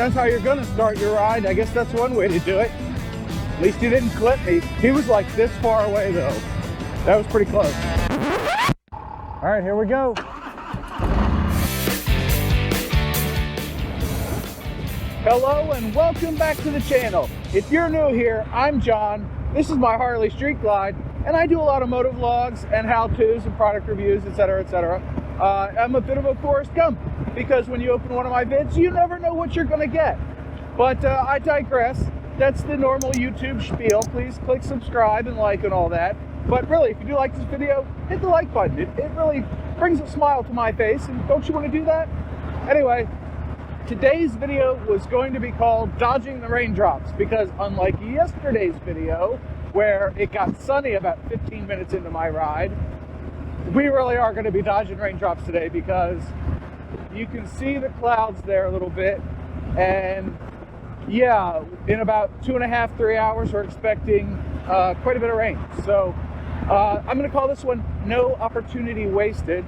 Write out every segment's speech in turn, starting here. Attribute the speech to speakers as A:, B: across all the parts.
A: that's how you're gonna start your ride. I guess that's one way to do it. At least he didn't clip me. He was like this far away though. That was pretty close. All right, here we go. Hello and welcome back to the channel. If you're new here, I'm John. This is my Harley Street Glide, and I do a lot of moto vlogs and how-tos and product reviews, etc., etc. I'm a bit of a Forrest Gump because when you open one of my vids, you never know what you're gonna get. But I digress. That's the normal YouTube spiel. Please click subscribe and like and all that. But really, if you do like this video, hit the like button. It really brings a smile to my face, and don't you want to do that? Anyway, today's video was going to be called Dodging the Raindrops because unlike yesterday's video, where it got sunny about 15 minutes into my ride, we really are going to be dodging raindrops today because you can see the clouds there a little bit, and yeah, in about 2.5, 3 hours, we're expecting quite a bit of rain. So I'm going to call this one No Opportunity Wasted,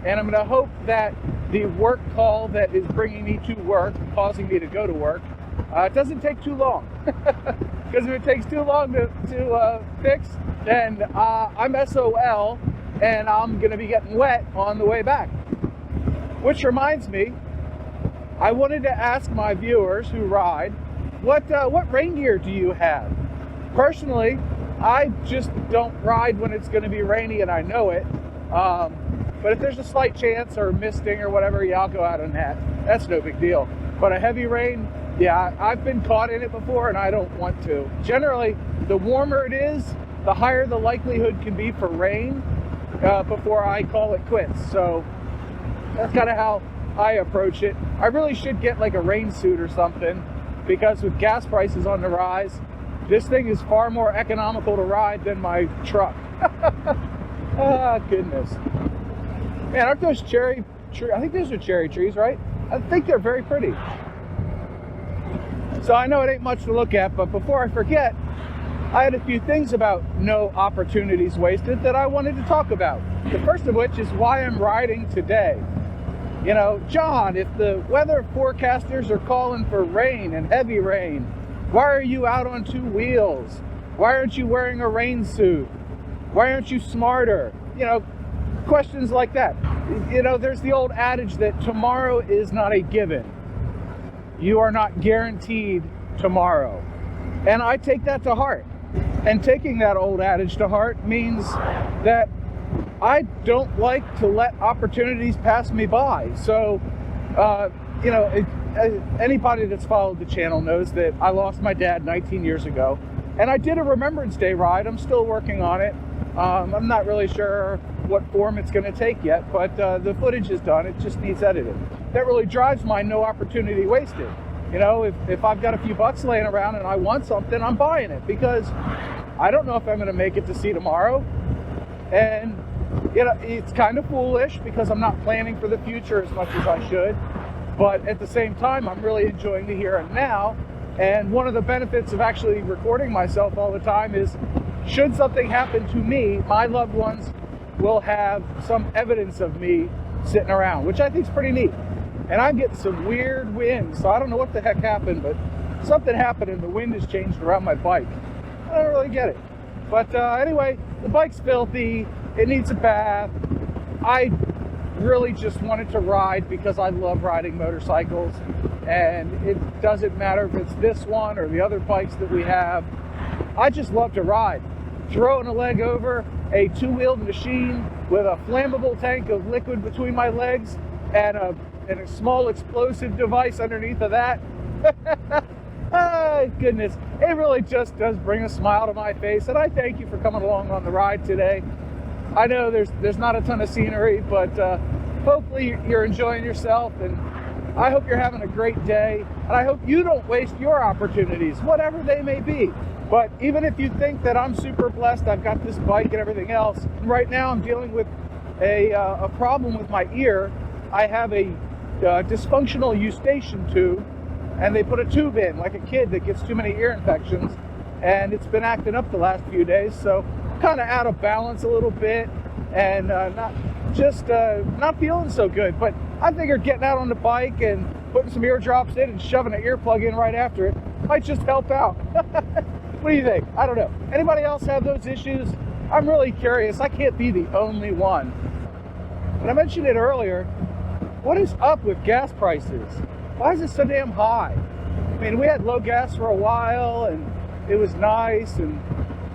A: and I'm going to hope that the work call that is bringing me to work, causing me to go to work, doesn't take too long. Because if it takes too long to fix, then I'm SOL, and I'm going to be getting wet on the way back. Which reminds me, I wanted to ask my viewers who ride, what rain gear do you have? Personally, I just don't ride when it's going to be rainy and I know it. But if there's a slight chance or misting or whatever, yeah, I'll go out on that. That's no big deal. But a heavy rain, yeah, I've been caught in it before and I don't want to. Generally, the warmer it is, the higher the likelihood can be for rain before I call it quits. So that's kind of how I approach it. I really should get like a rain suit or something because with gas prices on the rise, this thing is far more economical to ride than my truck. Ah, goodness. Man, aren't those cherry trees? I think those are cherry trees, right? I think they're very pretty. So I know it ain't much to look at, but before I forget, I had a few things about no opportunities wasted that I wanted to talk about. The first of which is why I'm riding today. You know, John, if the weather forecasters are calling for rain and heavy rain, why are you out on two wheels? Why aren't you wearing a rain suit? Why aren't you smarter? You know, questions like that. You know, there's the old adage that tomorrow is not a given. You are not guaranteed tomorrow. And I take that to heart. And taking that old adage to heart means that I don't like to let opportunities pass me by. So, you know, anybody that's followed the channel knows that I lost my dad 19 years ago. And I did a Remembrance Day ride. I'm still working on it. I'm not really sure what form it's going to take yet, but the footage is done. It just needs editing. That really drives my no opportunity wasted. You know, if I've got a few bucks laying around and I want something, I'm buying it because I don't know if I'm going to make it to see tomorrow. And, you know, it's kind of foolish because I'm not planning for the future as much as I should. But at the same time, I'm really enjoying the here and now. And one of the benefits of actually recording myself all the time is should something happen to me, my loved ones will have some evidence of me sitting around, which I think is pretty neat. And I'm getting some weird wind, so I don't know what the heck happened, but something happened and the wind has changed around my bike. I don't really get it. But anyway, the bike's filthy, it needs a bath. I really just wanted to ride because I love riding motorcycles, and it doesn't matter if it's this one or the other bikes that we have. I just love to ride. Throwing a leg over a two-wheeled machine with a flammable tank of liquid between my legs and a small explosive device underneath of that. Oh, goodness. It really just does bring a smile to my face, and I thank you for coming along on the ride today. I know there's not a ton of scenery, but hopefully you're enjoying yourself, and I hope you're having a great day, and I hope you don't waste your opportunities, whatever they may be. But even if you think that I'm super blessed, I've got this bike and everything else, right now I'm dealing with a problem with my ear. I have a dysfunctional Eustachian tube, and they put a tube in like a kid that gets too many ear infections, and it's been acting up the last few days, so kind of out of balance a little bit, and not feeling so good. But I figured getting out on the bike and putting some eardrops in and shoving an earplug in right after it might just help out. What do you think? I don't know. Anybody else have those issues? I'm really curious. I can't be the only one. But I mentioned it earlier. What is up with gas prices? Why is it so damn high? I mean, we had low gas for a while and it was nice, and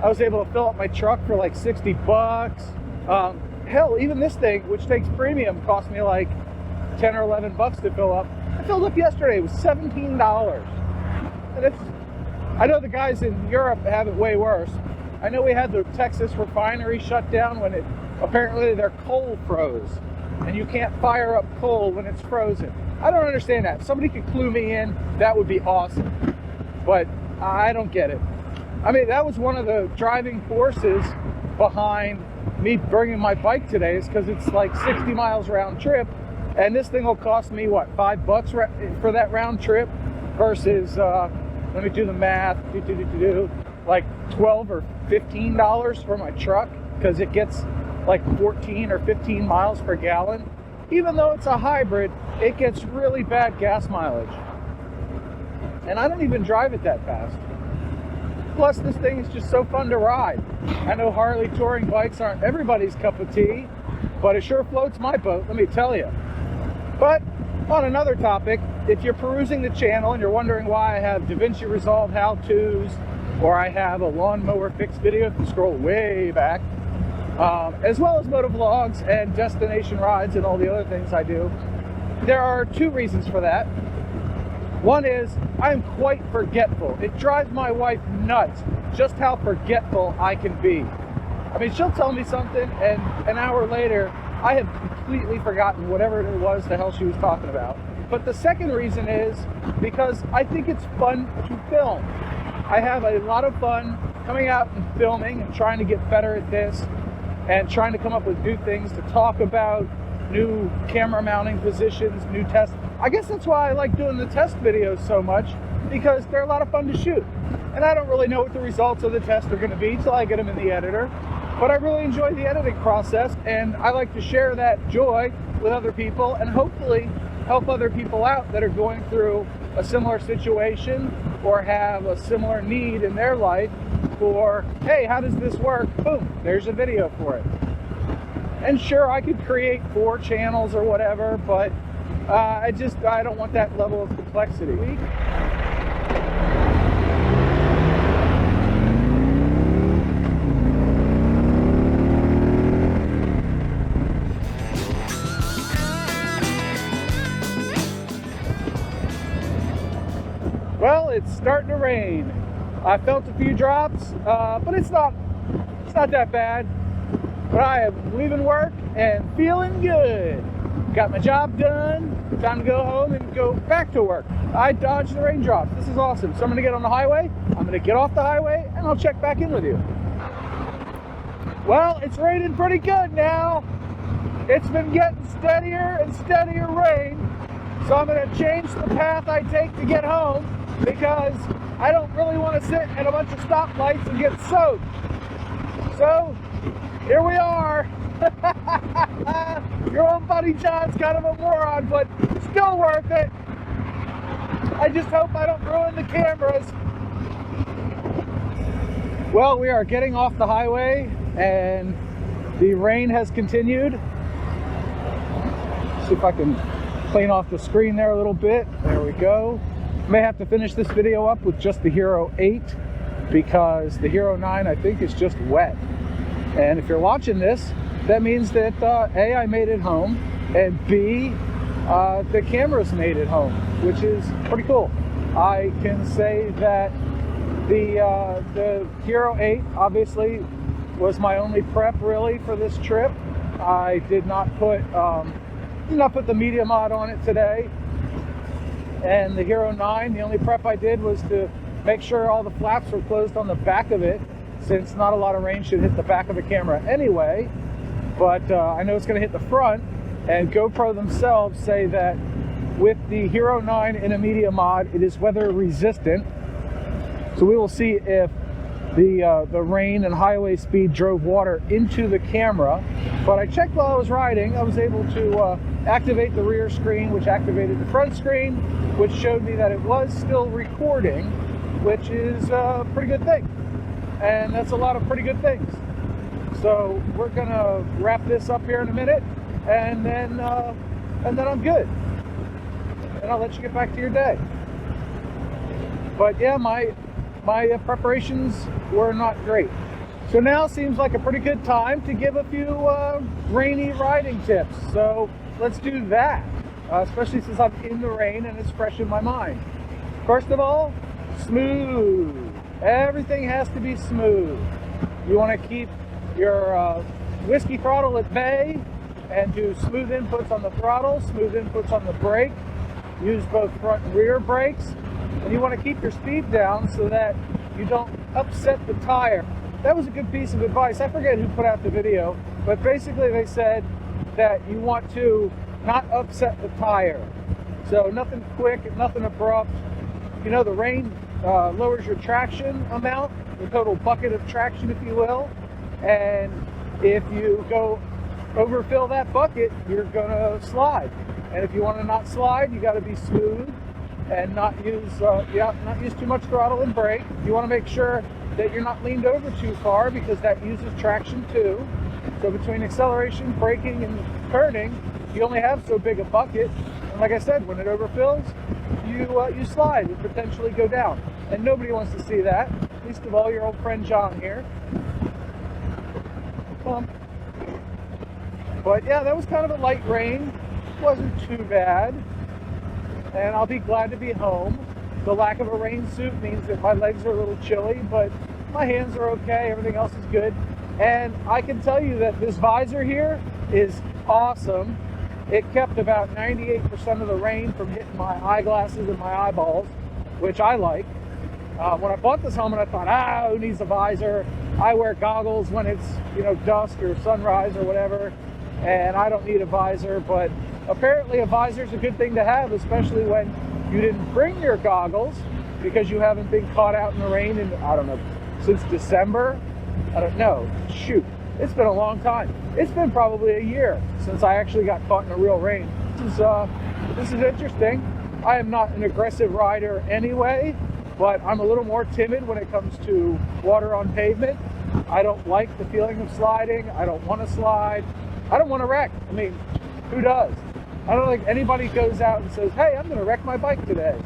A: I was able to fill up my truck for like 60 bucks. Hell, even this thing, which takes premium, cost me like 10 or 11 bucks to fill up. I filled up yesterday, it was $17. And I know the guys in Europe have it way worse. I know we had the Texas refinery shut down when apparently their coal froze. And you can't fire up coal when it's frozen. I don't understand that. If somebody could clue me in, that would be awesome. But I don't get it. I mean, that was one of the driving forces behind me bringing my bike today, is because it's like 60 miles round trip. And this thing will cost me, what, $5 for that round trip versus, let me do the math, like $12 or $15 for my truck, because it gets like 14 or 15 miles per gallon. Even though it's a hybrid, it gets really bad gas mileage. And I don't even drive it that fast. Plus, this thing is just so fun to ride. I know Harley touring bikes aren't everybody's cup of tea, but it sure floats my boat, let me tell you. But on another topic, if you're perusing the channel and you're wondering why I have DaVinci Resolve how-tos, or I have a lawnmower fix video, if you scroll way back, as well as motovlogs and destination rides and all the other things I do, there are two reasons for that. One is I'm quite forgetful. It drives my wife nuts just how forgetful I can be. I mean, she'll tell me something and an hour later I have completely forgotten whatever it was the hell she was talking about. But the second reason is because I think it's fun to film. I have a lot of fun coming out and filming and trying to get better at this, and trying to come up with new things to talk about, new camera mounting positions, new tests. I guess that's why I like doing the test videos so much, because they're a lot of fun to shoot. And I don't really know what the results of the test are going to be till I get them in the editor. But I really enjoy the editing process, and I like to share that joy with other people and hopefully help other people out that are going through a similar situation or have a similar need in their life for, hey, how does this work? Boom, there's a video for it. And sure, I could create 4 channels or whatever, but I don't want that level of complexity. Well, it's starting to rain. I felt a few drops, but it's not that bad. But I am leaving work and feeling good. Got my job done. Time to go home and go back to work. I dodged the raindrops. This is awesome. So I'm gonna get on the highway. I'm gonna get off the highway and I'll check back in with you. Well, it's raining pretty good now. It's been getting steadier and steadier rain. So I'm gonna change the path I take to get home, because I don't really want to sit at a bunch of stoplights and get soaked. So, here we are. Your old buddy John's kind of a moron, but still worth it. I just hope I don't ruin the cameras. Well, we are getting off the highway and the rain has continued. See if I can clean off the screen there a little bit. There we go. May have to finish this video up with just the Hero 8, because the Hero 9 I think is just wet. And if you're watching this, that means that A, I made it home, and B, the cameras made it home, which is pretty cool. I can say that the Hero 8 obviously was my only prep really for this trip. I did not put the media mod on it today. And the Hero 9, the only prep I did was to make sure all the flaps were closed on the back of it, since not a lot of rain should hit the back of the camera anyway. But I know it's going to hit the front, and GoPro themselves say that with the Hero 9 in a media mod, it is weather resistant. So we will see if the rain and highway speed drove water into the camera. But I checked while I was riding. I was able to activate the rear screen, which activated the front screen, which showed me that it was still recording, which is a pretty good thing. And that's a lot of pretty good things. So we're gonna wrap this up here in a minute, and then I'm good. And I'll let you get back to your day. But yeah, my preparations were not great. So now seems like a pretty good time to give a few rainy riding tips. So let's do that, especially since I'm in the rain and it's fresh in my mind. First of all, smooth. Everything has to be smooth. You want to keep your whiskey throttle at bay and do smooth inputs on the throttle, smooth inputs on the brake. Use both front and rear brakes. And you want to keep your speed down so that you don't upset the tire. That was a good piece of advice. I forget who put out the video, but basically they said that you want to not upset the tire. So nothing quick, nothing abrupt. You know, the rain lowers your traction amount, the total bucket of traction, if you will. And if you go overfill that bucket, you're gonna slide. And if you want to not slide, you got to be smooth and not use too much throttle and brake. You want to make sure that you're not leaned over too far, because that uses traction too. So between acceleration, braking, and turning, you only have so big a bucket. And like I said, when it overfills, you slide and potentially go down. And nobody wants to see that. Least of all, your old friend John here. But yeah, that was kind of a light rain. Wasn't too bad. And I'll be glad to be home. The lack of a rain suit means that my legs are a little chilly, but my hands are okay. Everything else is good. And I can tell you that this visor here is awesome. It kept about 98% of the rain from hitting my eyeglasses and my eyeballs, which I like. When I bought this helmet, I thought, who needs a visor? I wear goggles when it's, dusk or sunrise or whatever, and I don't need a visor. But apparently a visor is a good thing to have, especially when you didn't bring your goggles because you haven't been caught out in the rain in, I don't know, since December. I don't know. Shoot. It's been a long time. It's been probably a year since I actually got caught in a real rain. This is interesting. I am not an aggressive rider anyway, but I'm a little more timid when it comes to water on pavement. I don't like the feeling of sliding. I don't want to slide. I don't want to wreck. I mean, who does? I don't think anybody goes out and says, hey, I'm going to wreck my bike today.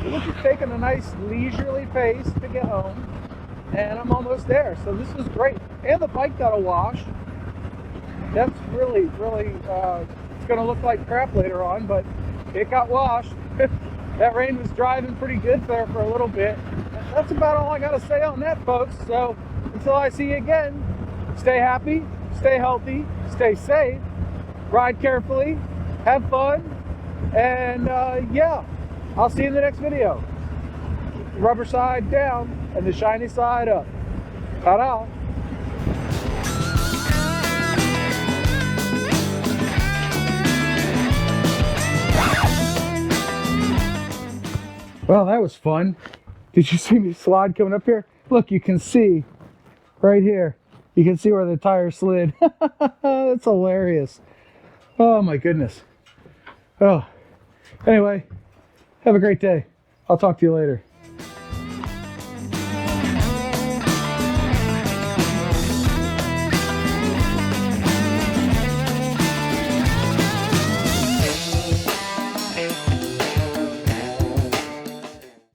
A: We're just taking a nice leisurely pace to get home, and I'm almost there. So this is great. And the bike got a wash. That's really, it's going to look like crap later on, but it got washed. That rain was driving pretty good there for a little bit. That's about all I got to say on that, folks. So until I see you again, stay happy, stay healthy, stay safe, ride carefully, have fun, and yeah, I'll see you in the next video. Rubber side down and the shiny side up. Ta-da! Well, that was fun. Did you see me slide coming up here? Look, you can see right here. You can see where the tire slid. That's hilarious. Oh my goodness. Oh, anyway, have a great day. I'll talk to you later.